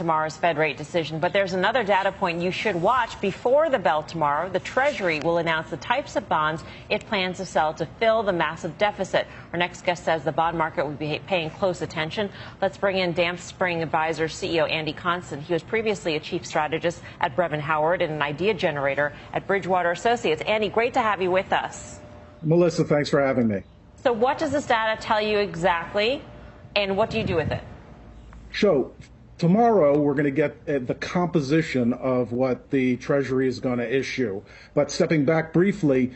tomorrow's Fed rate decision. But there's another data point you should watch before the bell tomorrow. The Treasury will announce the types of bonds it plans to sell to fill the massive deficit. Our next guest says the bond market will be paying close attention. Let's bring in Damp Spring Advisors CEO Andy Constant. He was previously a chief strategist at Brevan Howard and an idea generator at Bridgewater Associates. Andy, great to have you with us. Melissa, thanks for having me. So what does this data tell you exactly, and what do you do with it? So tomorrow we're going to get the composition of what the Treasury is going to issue. But stepping back briefly,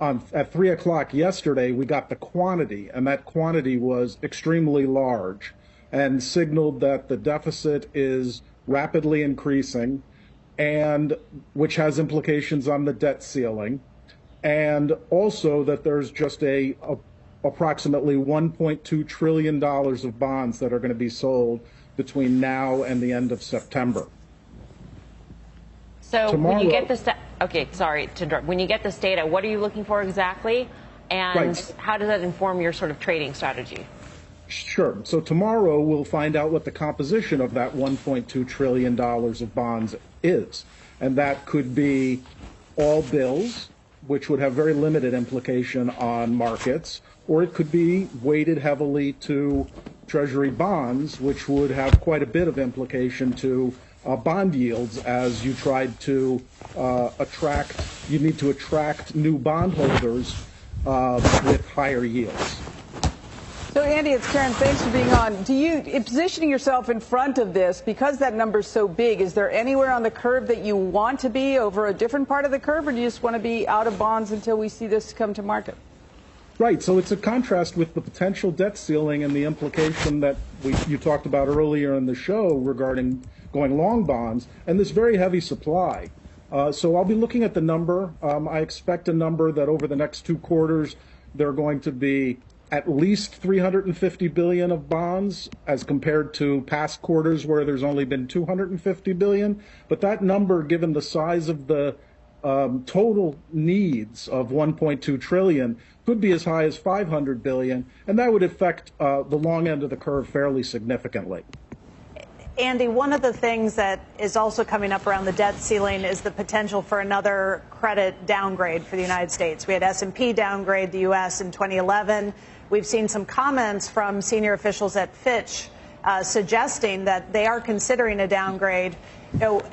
at 3 o'clock yesterday, we got the quantity, and that quantity was extremely large and signaled that the deficit is rapidly increasing, and which has implications on the debt ceiling. And also that there's just approximately $1.2 trillion of bonds that are going to be sold between now and the end of September. So tomorrow, when you get this, okay, sorry to interrupt. When you get this data, what are you looking for exactly? And how does that inform your sort of trading strategy? Sure. So tomorrow we'll find out what the composition of that $1.2 trillion of bonds is. And that could be all bills, which would have very limited implication on markets, or it could be weighted heavily to Treasury bonds, which would have quite a bit of implication to bond yields as you tried to you need to attract new bondholders with higher yields. So, Andy, it's Karen. Thanks for being on. In positioning yourself in front of this, because that number's so big, is there anywhere on the curve that you want to be over a different part of the curve, or do you just want to be out of bonds until we see this come to market? Right. So it's a contrast with the potential debt ceiling and the implication that you talked about earlier in the show regarding going long bonds and this very heavy supply. So I'll be looking at the number. I expect a number that over the next 2 quarters, there are going to be at least 350 billion of bonds as compared to past quarters where there's only been 250 billion. But that number, given the size of the total needs of 1.2 trillion, could be as high as 500 billion. And that would affect the long end of the curve fairly significantly. Andy, one of the things that is also coming up around the debt ceiling is the potential for another credit downgrade for the United States. We had S&P downgrade the U.S. in 2011. We've seen some comments from senior officials at Fitch suggesting that they are considering a downgrade.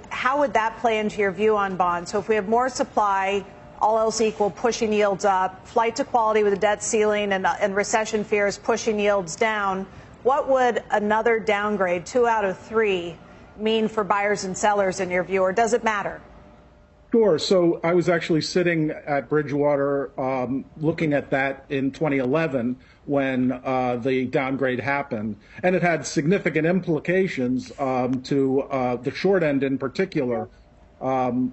How would that play into your view on bonds? So if we have more supply, all else equal, pushing yields up, flight to quality with a debt ceiling and recession fears pushing yields down, what would another downgrade, 2 out of 3, mean for buyers and sellers in your view, or does it matter? Sure. So I was actually sitting at Bridgewater looking at that in 2011 when the downgrade happened, and it had significant implications to the short end in particular,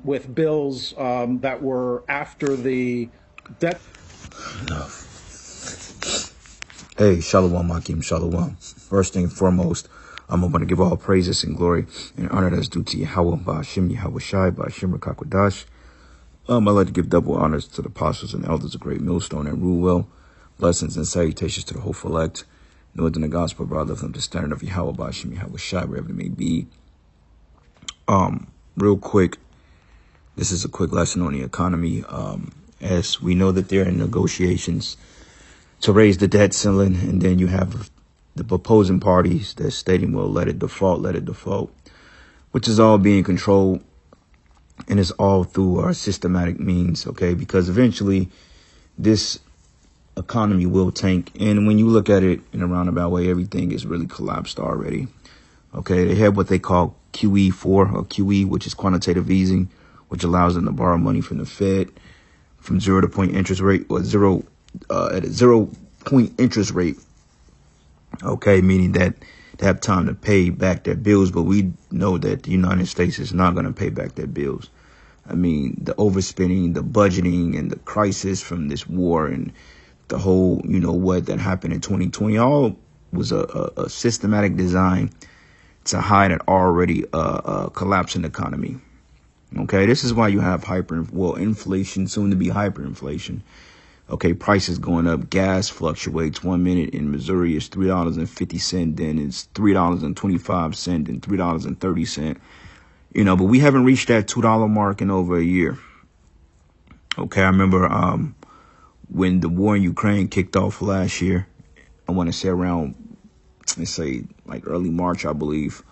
with bills that were after the debt. Hey, Shalom, Hakim, Shalom. First thing and foremost, I'm going to give all praises and glory and honor that's due to Yahweh, Ba'ashim, Yahweh Shai, Ba'ashim, Rakakwadash. I'd like to give double honors to the apostles and elders of Great Millstone and rule well. Blessings and salutations to the hopeful elect, northern the gospel, brother of them, the standard of Yahweh, Ba'ashim, Yahweh Shai, wherever it may be. Real quick, this is a quick lesson on the economy. As we know that there are negotiations to raise the debt ceiling, and then you have the opposing parties that's stating, well, let it default, which is all being controlled, and it's all through our systematic means, okay? Because eventually this economy will tank, and when you look at it in a roundabout way, everything is really collapsed already, okay? They have what they call QE4 or QE, which is quantitative easing, which allows them to borrow money from the Fed from 0 to point interest rate or at a 0-point interest rate, okay, meaning that they have time to pay back their bills, but we know that the United States is not going to pay back their bills. I mean, the overspending, the budgeting, and the crisis from this war and the whole, what that happened in 2020, all was a systematic design to hide an already collapsing economy. Okay, this is why you have inflation, soon to be hyperinflation. Okay, prices going up. Gas fluctuates. 1 minute in Missouri is $3.50, then it's $3.25, then $3.30. You know, but we haven't reached that $2 mark in over a year. Okay, I remember when the war in Ukraine kicked off last year. I want to say around, let's say like early March, I believe.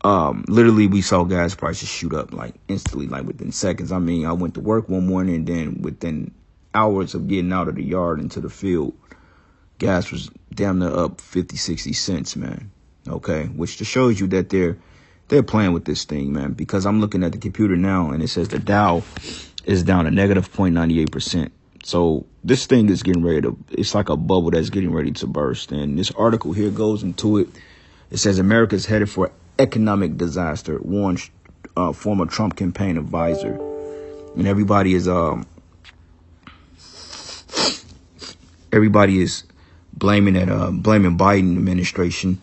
Literally, we saw gas prices shoot up like instantly, like within seconds. I mean, I went to work one morning, and then within hours of getting out of the yard into the field, gas was damn near up 50, 60 cents, man. Okay, which just shows you that they're playing with this thing, man. Because I'm looking at the computer now, and it says the Dow is down a negative 0.98%. So this thing is getting ready to, it's like a bubble that's getting ready to burst. And this article here goes into it. It says America's headed for economic disaster, warns former Trump campaign advisor. And everybody is blaming Biden administration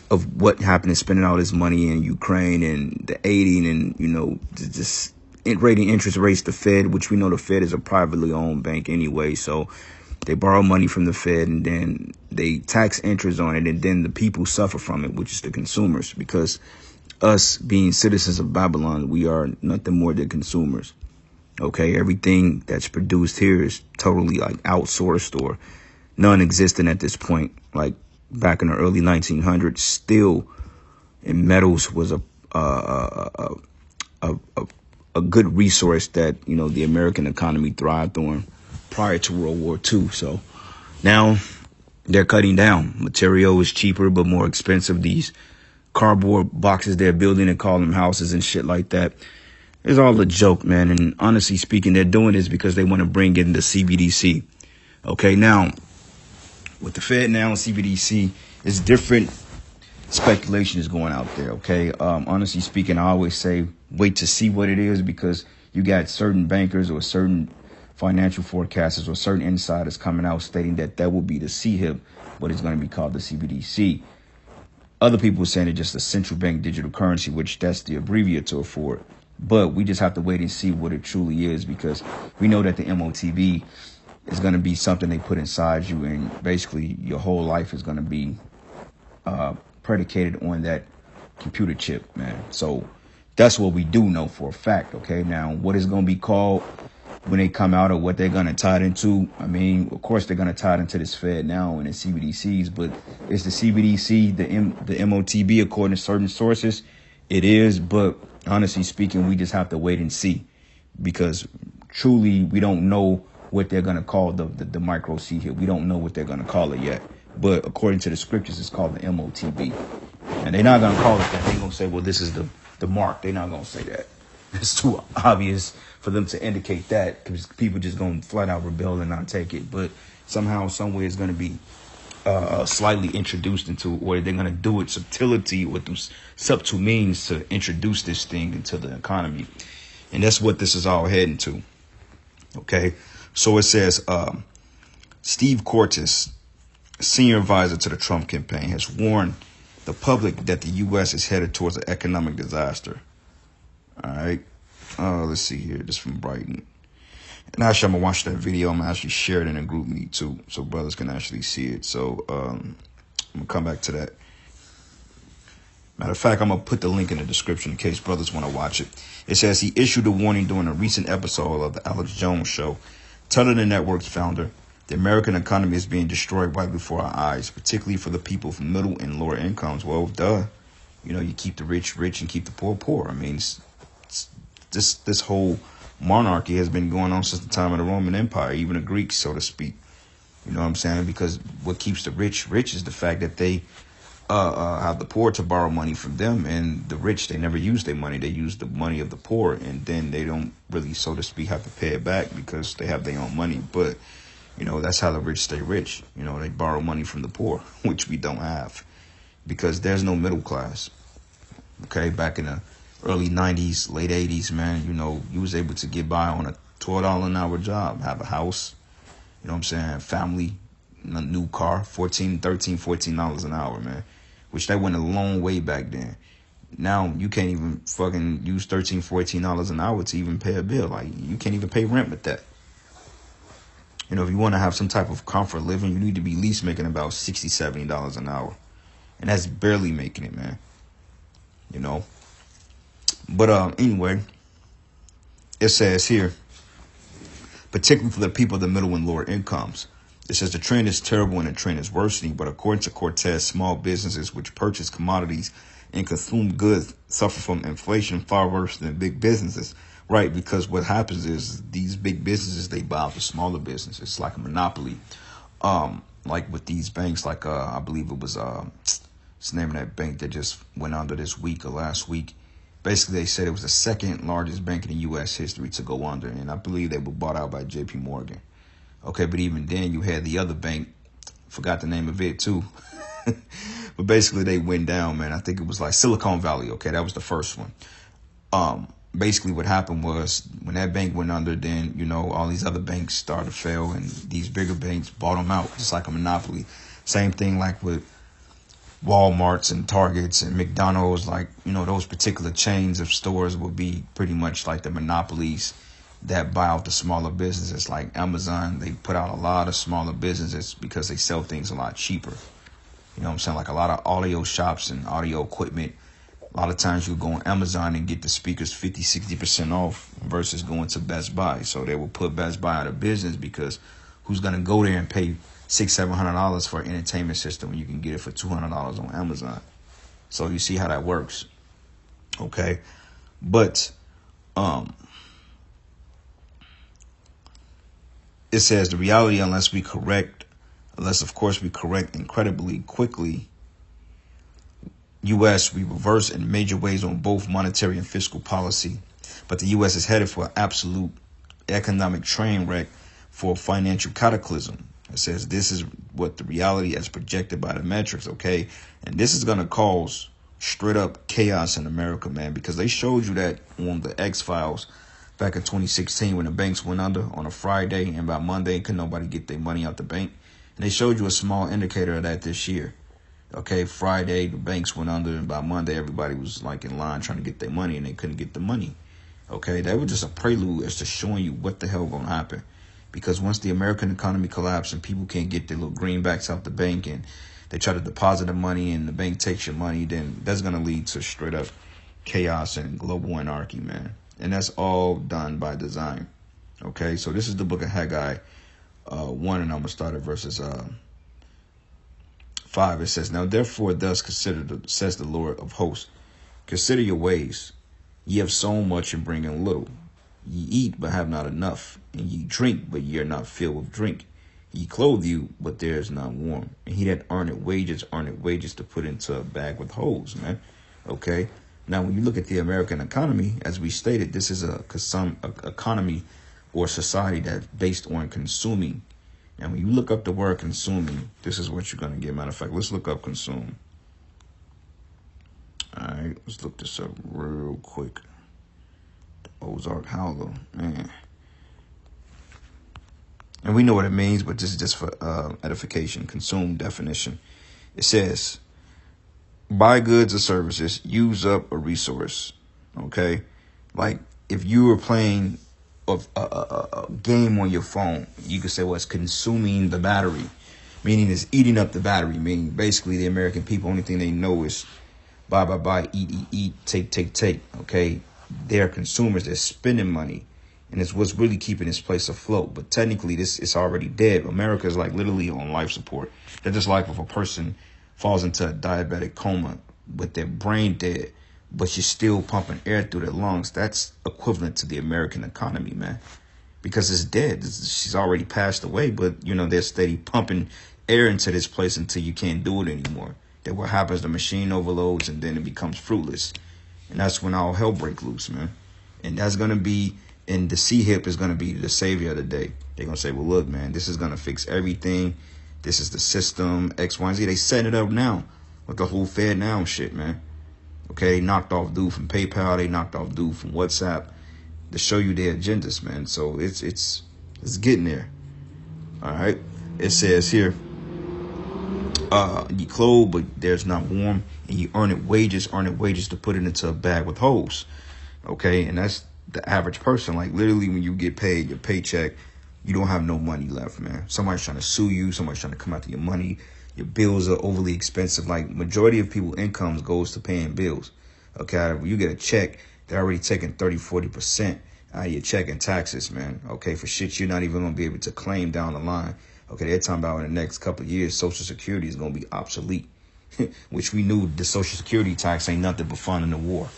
of what happened to spending all this money in Ukraine and the aiding and, you know, just raising interest rates. The Fed, which we know the Fed is a privately owned bank anyway, so they borrow money from the Fed and then they tax interest on it, and then the people suffer from it, which is the consumers, because us being citizens of Babylon, we are nothing more than consumers. Okay, everything that's produced here is totally like outsourced or non-existent at this point. Like back in the early 1900s, steel and metals was a good resource that, you know, the American economy thrived on prior to World War II. So now they're cutting down. Material is cheaper but more expensive. These cardboard boxes they're building and calling them houses and shit like that, it's all a joke, man. And honestly speaking, they're doing this because they want to bring in the CBDC. Okay, now with the Fed now and CBDC, it's different speculation is going out there. Okay, honestly speaking, I always say wait to see what it is, because you got certain bankers or certain financial forecasters or certain insiders coming out stating that that will be the CHIP, what is going to be called the CBDC. Other people are saying it's just a central bank digital currency, which that's the abbreviator for it. But we just have to wait and see what it truly is, because we know that the MOTB is going to be something they put inside you, and basically your whole life is going to be predicated on that computer chip, man. So that's what we do know for a fact. Okay, now what is going to be called when they come out, or what they're going to tie it into, I mean, of course they're going to tie it into this Fed now and the CBDCs, but it's the CBDC, the MOTB, according to certain sources, it is. But honestly speaking, we just have to wait and see, because truly we don't know what they're going to call the micro C here. We don't know what they're going to call it yet. But according to the scriptures, it's called the MOTB. And they're not going to call it that. They're going to say, well, this is the mark. They're not going to say that. It's too obvious for them to indicate that, because people just going to flat out rebel and not take it. But somehow, some way, it's going to be slightly introduced into, or they're going to do it subtlety with those subtle means to introduce this thing into the economy. And that's what this is all heading to. Okay, so it says Steve Cortes, senior advisor to the Trump campaign, has warned the public that the U.S. is headed towards an economic disaster. All right. Let's see here. This from Brighton. And actually, I'm going to watch that video. I'm going to actually share it in a group meet, too, so brothers can actually see it. So I'm going to come back to that. Matter of fact, I'm going to put the link in the description in case brothers want to watch it. It says he issued a warning during a recent episode of the Alex Jones Show, telling the network's founder, the American economy is being destroyed right before our eyes, particularly for the people from middle and lower incomes. Well, duh. You know, you keep the rich rich and keep the poor poor. I mean, this whole monarchy has been going on since the time of the Roman Empire, even the Greeks, so to speak. You know what I'm saying? Because what keeps the rich rich is the fact that they have the poor to borrow money from them, and the rich, they never use their money. They use the money of the poor, and then they don't really, so to speak, have to pay it back because they have their own money. But, you know, that's how the rich stay rich. You know, they borrow money from the poor, which we don't have, because there's no middle class. Okay, back in the early 90s, late 80s, man, you know, you was able to get by on a $12 an hour job, have a house, you know what I'm saying, family, a new car, $14, $13, $14 an hour, man, which that went a long way back then. Now you can't even fucking use $13, $14 an hour to even pay a bill. Like, you can't even pay rent with that. You know, if you want to have some type of comfort living, you need to be at least making about $60, $70 an hour. And that's barely making it, man. You know. But anyway, it says here, particularly for the people of the middle and lower incomes, it says the trend is terrible and the trend is worsening. But according to Cortez, small businesses which purchase commodities and consume goods suffer from inflation far worse than big businesses. Right, because what happens is these big businesses, they buy out the smaller businesses. It's like a monopoly. Like with these banks, like I believe it was what's the name of that bank that just went under this week or last week. Basically, they said it was the second largest bank in the U.S. history to go under, and I believe they were bought out by J.P. Morgan. Okay, but even then, you had the other bank, forgot the name of it too. But basically, they went down, man. I think it was like Silicon Valley. Okay, that was the first one. Basically what happened was when that bank went under, then, you know, all these other banks started to fail and these bigger banks bought them out, just like a monopoly. Same thing like with Walmarts and Targets and McDonald's, like, you know, those particular chains of stores will be pretty much like the monopolies that buy out the smaller businesses. Like Amazon, they put out a lot of smaller businesses because they sell things a lot cheaper. You know what I'm saying? Like a lot of audio shops and audio equipment. A lot of times you go on Amazon and get the speakers 50, 60% off versus going to Best Buy. So they will put Best Buy out of business because who's going to go there and pay $600-$700 for an entertainment system when you can get it for $200 on Amazon? So you see how that works. Okay. But it says the reality, unless of course we correct incredibly quickly, U.S. we reverse in major ways on both monetary and fiscal policy, but the U.S. is headed for an absolute economic train wreck, for a financial cataclysm. It says this is what the reality as projected by the metrics, okay? And this is going to cause straight up chaos in America, man, because they showed you that on the X-Files back in 2016 when the banks went under on a Friday, and by Monday couldn't nobody get their money out the bank. And they showed you a small indicator of that this year. Okay, Friday, the banks went under, and by Monday, everybody was like in line trying to get their money, and they couldn't get the money. Okay, that was just a prelude as to showing you what the hell going to happen. Because once the American economy collapses and people can't get their little greenbacks out the bank and they try to deposit the money and the bank takes your money, then that's going to lead to straight up chaos and global anarchy, man. And that's all done by design. Okay, so this is the book of Haggai 1, and I'm going to start at verses 5. It says, now therefore thus says the Lord of hosts, consider your ways. Ye have sown much and bring in little. Ye eat, but have not enough. And ye drink, but ye are not filled with drink. Ye clothe you, but there is none warm. And he that earneth wages to put into a bag with holes, man. Okay. Now, when you look at the American economy, as we stated, this is a economy or society that's based on consuming. And when you look up the word consuming, this is what you're going to get. Matter of fact, let's look up consume. All right, let's look this up real quick. The Ozark Howler, man. And we know what it means, but this is just for edification. Consume definition. It says, buy goods or services, use up a resource. Okay? Like if you were playing a game on your phone, you could say, well, it's consuming the battery, meaning it's eating up the battery, meaning basically the American people, only thing they know is buy, eat, take. Okay? They're consumers. They're spending money. And it's what's really keeping this place afloat. But technically, this is already dead. America is like literally on life support. That's just like if a person falls into a diabetic coma with their brain dead, but you're still pumping air through their lungs. That's equivalent to the American economy, man, because it's dead. She's already passed away, but, you know, they're steady pumping air into this place until you can't do it anymore. Then what happens, the machine overloads and then it becomes fruitless. And that's when all hell breaks loose, man. And that's going to be, and the C-HIP is going to be the savior of the day. They're going to say, well, look, man, this is going to fix everything. This is the system, X, Y, and Z. They set it up now with the whole Fed now shit, man. Okay, they knocked off dude from PayPal. They knocked off dude from WhatsApp to show you their agendas, man. So it's getting there. All right. It says here, you clothe, but there's not warm, and you earn it wages to put it into a bag with holes. Okay, and that's the average person. Like literally when you get paid, your paycheck, you don't have no money left, man. Somebody's trying to sue you. Somebody's trying to come after your money. Your bills are overly expensive. Like, majority of people's incomes goes to paying bills. Okay, when you get a check, they're already taking 30-40% out of your check in taxes, man. Okay, for shit you're not even going to be able to claim down the line. Okay, they're talking about in the next couple of years, Social Security is going to be obsolete, which we knew the Social Security tax ain't nothing but funding the war.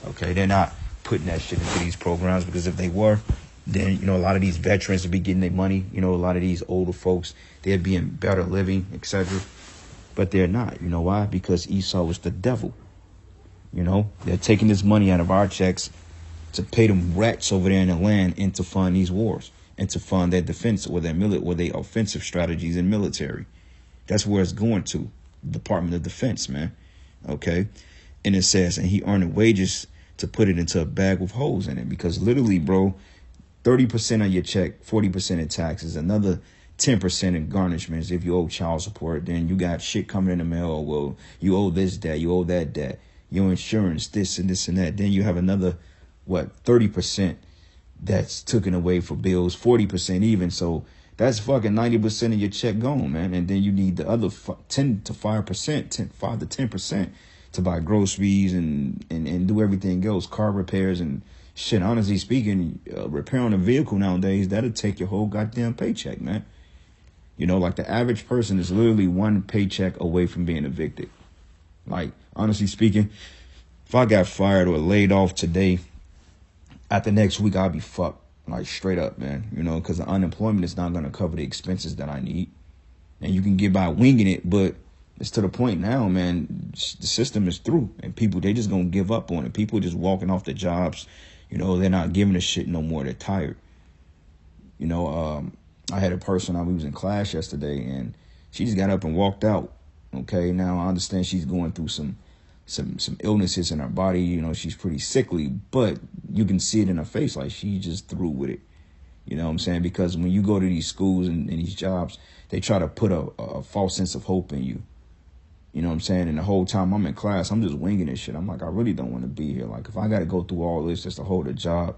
Okay, they're not putting that shit into these programs, because if they were, then, you know, a lot of these veterans would be getting their money. You know, a lot of these older folks, they'd be in better living, etc. But they're not. You know why? Because Esau was the devil. You know, they're taking this money out of our checks to pay them rats over there in the land and to fund these wars and to fund their defense or their offensive strategies in military. That's where it's going to, Department of Defense, man. Okay. And it says, and he earned wages to put it into a bag with holes in it, because literally, bro, 30% of your check, 40% in taxes, another 10% in garnishments. If you owe child support, then you got shit coming in the mail. Well, you owe this debt, you owe that debt, your insurance, this and this and that. Then you have another, 30% that's taken away for bills, 40% even. So that's fucking 90% of your check gone, man. And then you need the other 10 to 5%, 5 to 10% to buy groceries and do everything else, car repairs and shit. Honestly speaking, repairing a vehicle nowadays, that'll take your whole goddamn paycheck, man. You know, like the average person is literally one paycheck away from being evicted. Like, honestly speaking, if I got fired or laid off today, after next week, I'll be fucked. Like, straight up, man. You know, because the unemployment is not going to cover the expenses that I need. And you can get by winging it, but it's to the point now, man, the system is through. And people, they just going to give up on it. People just walking off their jobs. You know, they're not giving a shit no more. They're tired. You know, I had a person, we was in class yesterday, and she just got up and walked out. Okay, now I understand she's going through some illnesses in her body. You know, she's pretty sickly, but you can see it in her face, like she just through with it. You know what I'm saying? Because when you go to these schools and these jobs, they try to put a false sense of hope in you. You know what I'm saying? And the whole time I'm in class, I'm just winging this shit. I'm like, I really don't want to be here. Like, if I got to go through all this just to hold a job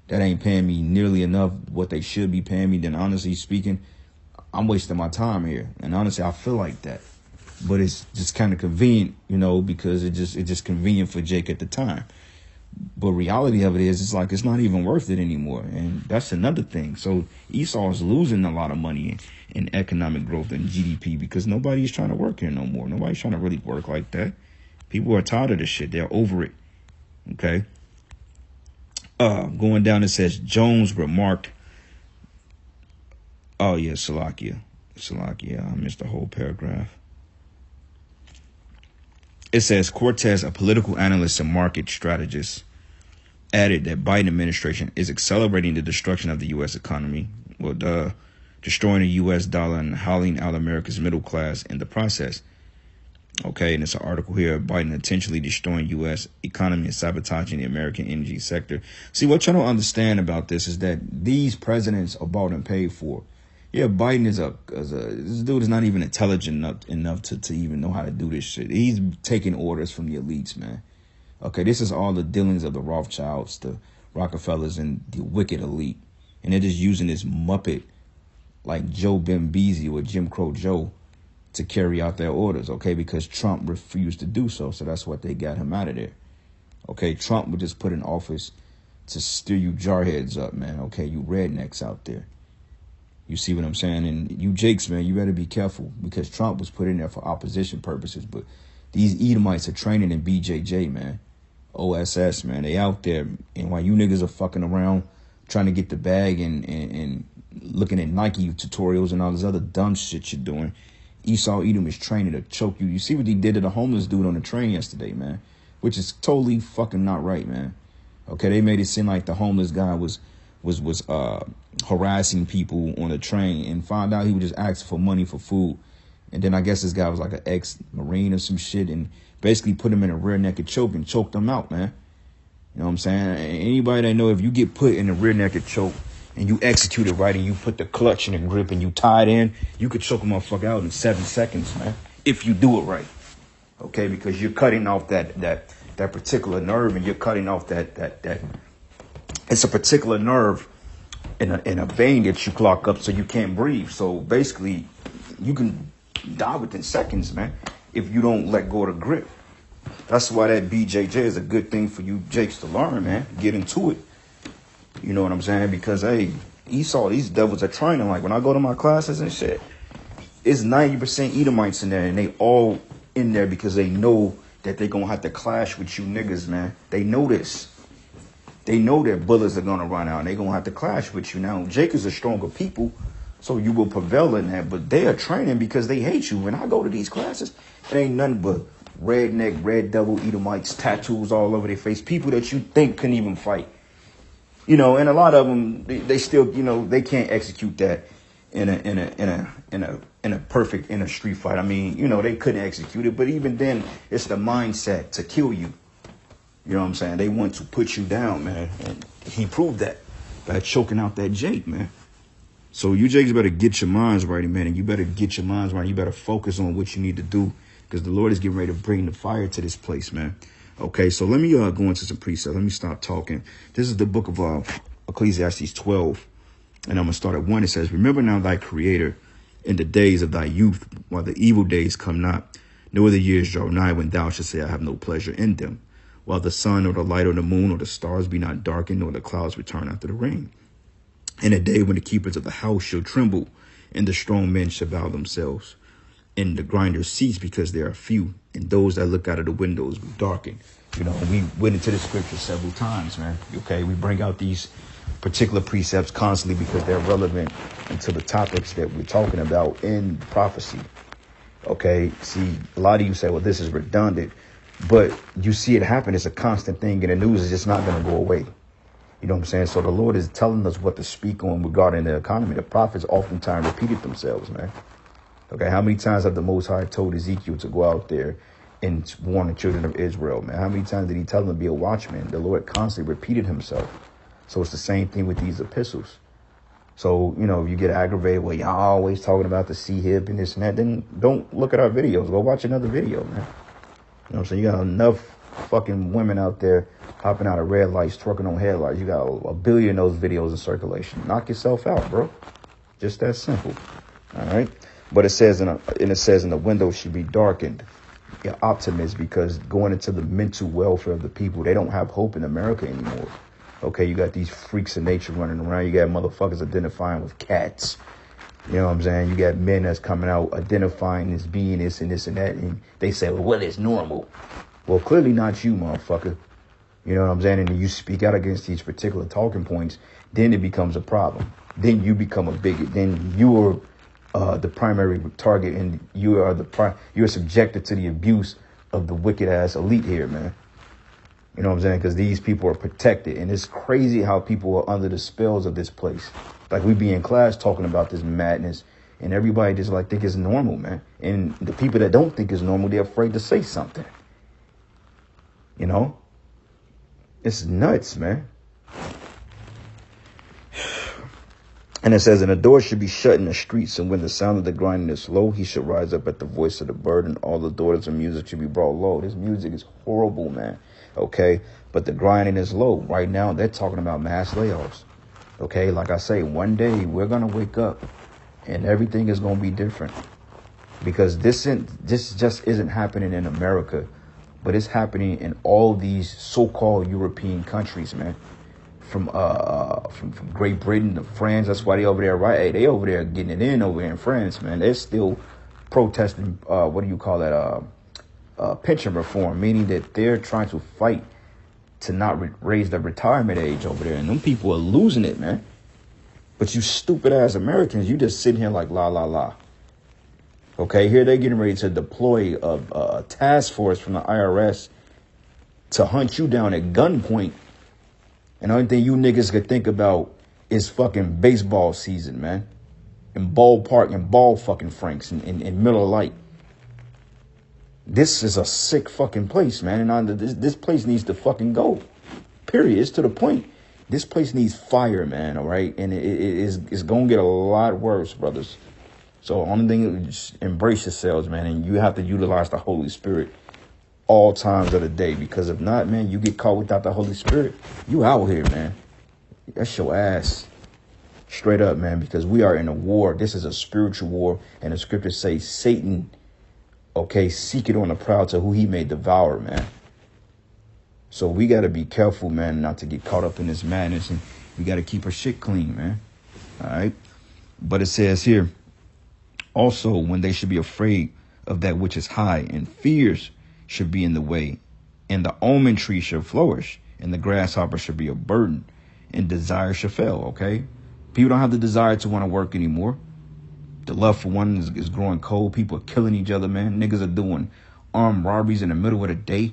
that ain't paying me nearly enough what they should be paying me, then honestly speaking, I'm wasting my time here. And honestly, I feel like that. But it's just kind of convenient, you know, because it's just convenient for Jake at the time. But reality of it is, it's like, it's not even worth it anymore. And that's another thing. So Esau is losing a lot of money in economic growth and GDP because nobody's trying to work here no more. Nobody's trying to really work like that. People are tired of this shit. They're over it. Okay. Going down, it says Jones remarked. Oh, yeah, Salakia. I missed the whole paragraph. It says Cortez, a political analyst and market strategist, added that Biden administration is accelerating the destruction of the U.S. economy, destroying the U.S. dollar and howling out America's middle class in the process. Okay, and it's an article here, Biden intentionally destroying U.S. economy and sabotaging the American energy sector. See, what y'all don't understand about this is that these presidents are bought and paid for. Yeah, Biden is this dude is not even intelligent enough to even know how to do this shit. He's taking orders from the elites, man. Okay, this is all the dealings of the Rothschilds, the Rockefellers, and the wicked elite. And they're just using this Muppet like Joe Bembeezy or Jim Crow Joe to carry out their orders, okay, because Trump refused to do so. So that's what they got him out of there. Okay, Trump was just put in office to steer you jarheads up, man. Okay, you rednecks out there. You see what I'm saying? And you Jakes, man, you better be careful because Trump was put in there for opposition purposes. But these Edomites are training in BJJ, man. OSS, man. They out there. And while you niggas are fucking around trying to get the bag and looking at Nike tutorials and all this other dumb shit you're doing, Esau Edom is training to choke you. You see what he did to the homeless dude on the train yesterday, man, which is totally fucking not right, man. Okay, they made it seem like the homeless guy was harassing people on the train and found out he was just asking for money for food. And then I guess this guy was like an ex-Marine or some shit and basically put him in a rear naked choke and choked him out, man. You know what I'm saying? Anybody that know if you get put in a rear naked choke and you execute it right and you put the clutch in the grip and you tie it in, you could choke a motherfucker out in 7 seconds, man, if you do it right. Okay, because you're cutting off that particular nerve and you're cutting off that it's a particular nerve in a vein that you clog up so you can't breathe. So basically, you can die within seconds, man, if you don't let go of the grip. That's why that BJJ is a good thing for you Jakes to learn, man. Get into it. You know what I'm saying? Because, hey, Esau, these devils are training. Like, when I go to my classes and shit, it's 90% Edomites in there, and they all in there because they know that they're going to have to clash with you niggas, man. They know this. They know that bullets are going to run out, and they're going to have to clash with you. Now, Jake is a stronger people, so you will prevail in that, but they are training because they hate you. When I go to these classes, it ain't nothing but redneck, red devil, Edomites, tattoos all over their face, people that you think couldn't even fight. You know, and a lot of them, they still, you know, they can't execute that in a perfect street fight. I mean, you know, they couldn't execute it, but even then, it's the mindset to kill you. You know what I'm saying? They want to put you down, man. And he proved that by choking out that Jake, man. So you Jakes better get your minds right, man, and you better get your minds right. You better focus on what you need to do, because the Lord is getting ready to bring the fire to this place, man. Okay, so let me go into some precepts. Let me stop talking. This is the book of Ecclesiastes 12, and I'm going to start at 1. It says, remember now thy Creator in the days of thy youth, while the evil days come not, nor the years draw nigh, when thou shalt say, I have no pleasure in them, while the sun or the light or the moon or the stars be not darkened, nor the clouds return after the rain. In a day when the keepers of the house shall tremble, and the strong men shall bow themselves, and the grinders cease because there are few, and those that look out of the windows be darkened. You know, we went into the scripture several times, man. Okay, we bring out these particular precepts constantly because they're relevant to the topics that we're talking about in prophecy. Okay, see, a lot of you say, well, this is redundant, but you see it happen. It's a constant thing in the news. It's just not going to go away. You know what I'm saying? So the Lord is telling us what to speak on regarding the economy. The prophets oftentimes repeated themselves, man. Okay, how many times have the Most High told Ezekiel to go out there and warn the children of Israel, man? How many times did he tell them to be a watchman? The Lord constantly repeated himself. So it's the same thing with these epistles. So, you know, if you get aggravated, well, y'all always talking about the sea hip and this and that, then don't look at our videos. Go watch another video, man. You know what I'm saying? You got enough fucking women out there hopping out of red lights, twerking on headlights. You got a billion of those videos in circulation. Knock yourself out, bro. Just that simple. All right. But it says in the window should be darkened. You're optimist because going into the mental welfare of the people, they don't have hope in America anymore. Okay, you got these freaks of nature running around. You got motherfuckers identifying with cats. You know what I'm saying? You got men that's coming out identifying as being this and this and that. And they say, well, what is normal? Well, clearly not you, motherfucker. You know what I'm saying? And you speak out against these particular talking points, then it becomes a problem. Then you become a bigot. Then you are the primary target, and you're subjected to the abuse of the wicked ass elite here, man. You know what I'm saying? Because these people are protected, and it's crazy how people are under the spells of this place. Like, we be in class talking about this madness, and everybody just like think it's normal, man. And the people that don't think it's normal, they're afraid to say something. You know, it's nuts, man. And it says, and the door should be shut in the streets, and when the sound of the grinding is low, he should rise up at the voice of the bird, and all the daughters of music should be brought low. This music is horrible, man. Okay, but the grinding is low. Right now, they're talking about mass layoffs. Okay, like I say, one day we're going to wake up and everything is going to be different, because this just isn't happening in America, but it's happening in all these so-called European countries, man. From Great Britain to France. That's why they over there, right? Hey, they over there getting it in over here in France, man. They're still protesting, pension reform, meaning that they're trying to fight to not raise the retirement age over there. And them people are losing it, man. But you stupid ass Americans, you just sitting here like la, la, la. Okay, here they're getting ready to deploy a task force from the IRS to hunt you down at gunpoint. And the only thing you niggas could think about is fucking baseball season, man. And ballpark and ball fucking franks in Miller Lite. This is a sick fucking place, man. And this place needs to fucking go. Period. It's to the point. This place needs fire, man, all right? And it's going to get a lot worse, brothers. So only thing is just embrace yourselves, man. And you have to utilize the Holy Spirit all times of the day, because if not, man, you get caught without the Holy Spirit, you out here, man. That's your ass. Straight up, man, because we are in a war. This is a spiritual war. And the scriptures say Satan, okay, seek it on the prowl to who he may devour, man. So we got to be careful, man, not to get caught up in this madness. And we got to keep our shit clean, man. All right. But it says here, also, when they should be afraid of that which is high, and fears should be in the way, and the almond tree should flourish, and the grasshopper should be a burden, and desire should fail, okay? People don't have the desire to want to work anymore. The love for one is growing cold. People are killing each other, man. Niggas are doing armed robberies in the middle of the day,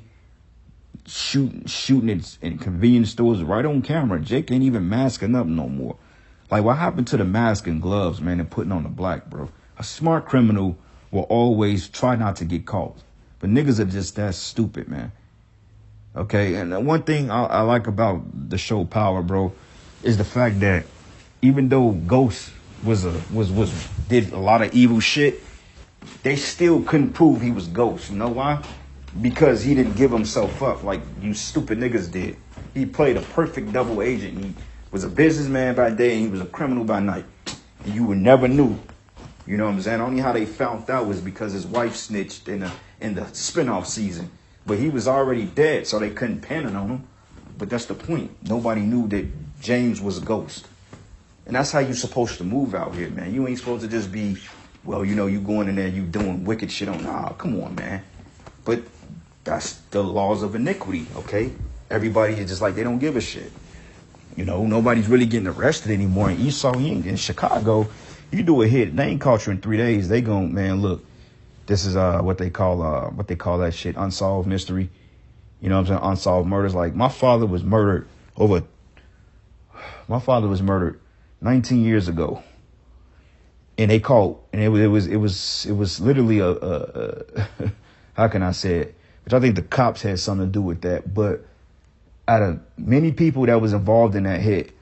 shooting in convenience stores right on camera. Jake ain't even masking up no more. Like, what happened to the mask and gloves, man, and putting on the black, bro? A smart criminal will always try not to get caught. But niggas are just that stupid, man. Okay, and one thing I like about the show Power, bro, is the fact that even though Ghost did a lot of evil shit, they still couldn't prove he was Ghost. You know why? Because he didn't give himself up like you stupid niggas did. He played a perfect double agent. He was a businessman by day and he was a criminal by night. And you would never knew. You know what I'm saying? Only how they found out was because his wife snitched in the spinoff season. But he was already dead, so they couldn't pin it on him. But that's the point. Nobody knew that James was a ghost. And that's how you're supposed to move out here, man. You ain't supposed to just be, well, you know, you going in there, you doing wicked shit on. Nah, come on, man. But that's the laws of iniquity, okay? Everybody is just like, they don't give a shit. You know, nobody's really getting arrested anymore. In Esau, in Chicago, you do a hit, they ain't caught you in 3 days. They gon', man, look, this is what they call that shit, unsolved mystery. You know what I'm saying? Unsolved murders. Like, my father was murdered 19 years ago. And they caught, and it was literally a how can I say it? Which I think the cops had something to do with that. But out of many people that was involved in that hit,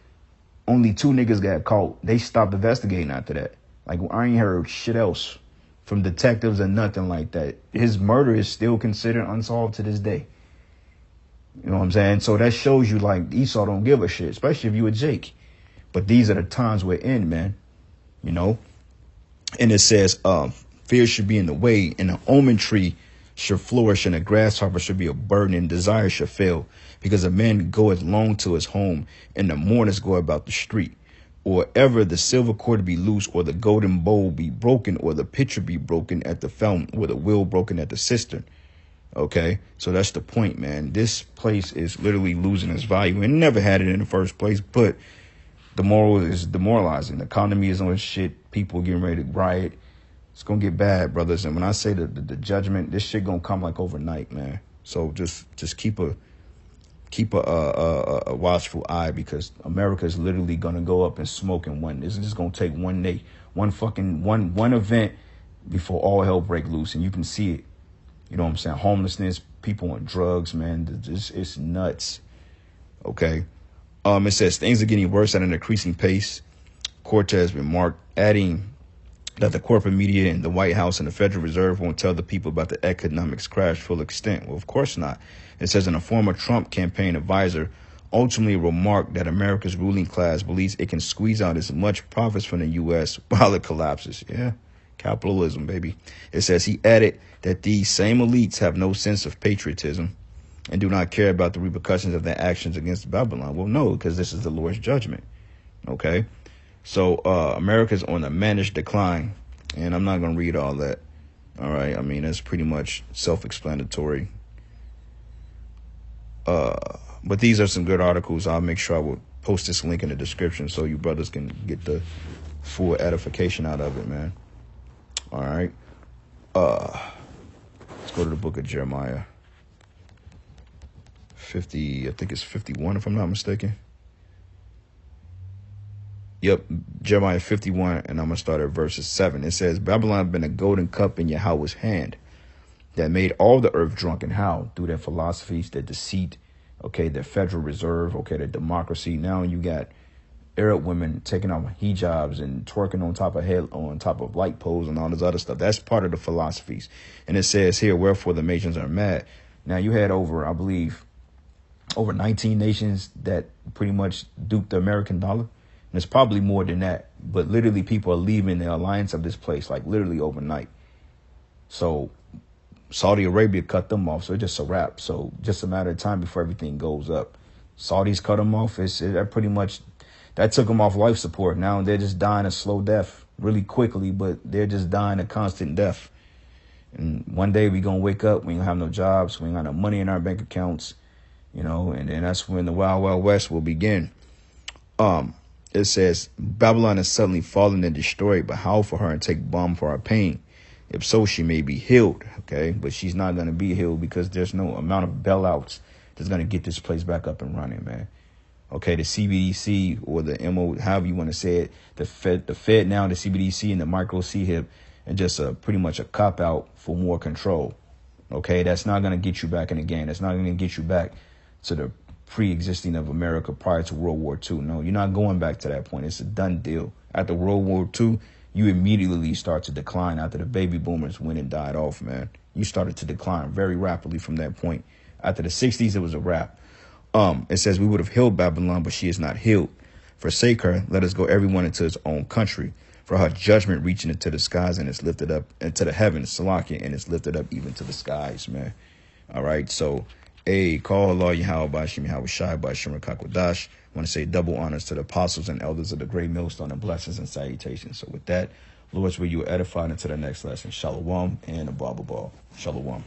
only 2 niggas got caught. They stopped investigating after that. Like, I ain't heard shit else from detectives or nothing like that. His murder is still considered unsolved to this day. You know what I'm saying? So that shows you, like, Esau don't give a shit, especially if you a Jake. But these are the times we're in, man. You know? And it says, fear should be in the way, and the almond tree should flourish, and a grasshopper should be a burden, and desire should fail. Because a man goeth long to his home, and the mourners go about the street. Or ever the silver cord be loose, or the golden bowl be broken, or the pitcher be broken at the fountain, or the wheel broken at the cistern. Okay, so that's the point, man. This place is literally losing its value, and never had it in the first place. But the moral is demoralizing. The economy is on shit. People are getting ready to riot. It's gonna get bad, brothers. And when I say the judgment, this shit gonna come like overnight, man. So just keep a watchful eye, because America is literally gonna go up in smoke in one. This is just gonna take one day, one event before all hell break loose, and you can see it. You know what I'm saying? Homelessness, people on drugs, man. It's nuts. Okay. It says things are getting worse at an increasing pace. Cortez remarked, adding that the corporate media and the White House and the Federal Reserve won't tell the people about the economics crash full extent. Well, of course not. It says, a former Trump campaign advisor ultimately remarked that America's ruling class believes it can squeeze out as much profits from the U.S. while it collapses. Yeah, capitalism, baby. It says he added that these same elites have no sense of patriotism and do not care about the repercussions of their actions against Babylon. Well, no, because this is the Lord's judgment. Okay. So America's on a managed decline, and I'm not going to read all that. All right. I mean, that's pretty much self-explanatory. But these are some good articles. I'll make sure I will post this link in the description so you brothers can get the full edification out of it, man. All right. Let's go to the book of Jeremiah. 50, I think it's 51 if I'm not mistaken. Yep, Jeremiah 51, and I'm going to start at verses 7. It says, Babylon had been a golden cup in Yahweh's hand that made all the earth drunk. And how? Through their philosophies, their deceit, okay, their Federal Reserve, okay, their democracy. Now you got Arab women taking off hijabs and twerking on top of light poles and all this other stuff. That's part of the philosophies. And it says here, wherefore the nations are mad. Now you had over 19 nations that pretty much duped the American dollar. And it's probably more than that. But literally people are leaving the alliance of this place, like literally overnight. So Saudi Arabia cut them off. So it's just a wrap. So just a matter of time before everything goes up. Saudis cut them off. That pretty much, that took them off life support. Now they're just dying a slow death really quickly, but they're just dying a constant death. And one day we going to wake up. We ain't gonna have no jobs. We ain't got no money in our bank accounts, you know, and then that's when the Wild Wild West will begin. It says, Babylon is suddenly fallen and destroyed, but how for her and take balm for our pain? If so, she may be healed, okay? But she's not going to be healed because there's no amount of bailouts that's going to get this place back up and running, man. Okay, the CBDC or the MO, however you want to say it, the Fed now, the CBDC and the micro C-HIP, and just pretty much a cop-out for more control. Okay, that's not going to get you back in the game. That's not going to get you back to the pre-existing of America prior to World War II. No, you're not going back to that point. It's a done deal. After World War II, you immediately start to decline after the baby boomers went and died off, man. You started to decline very rapidly from that point. After the 60s, it was a wrap. It says we would have healed Babylon, but she is not healed. Forsake her, let us go everyone into his own country. For her judgment reaching into the skies and it's lifted up into the heavens, Salakia, and it's lifted up even to the skies, man. All right, so, call Allah Yahweh Bashim Yahweh Shai Bashim Rakakwadash. I want to say double honors to the apostles and elders of the great millstone and blessings and salutations. So with that, Lord's will you edify into the next lesson. Shalom and a ball. Shalom.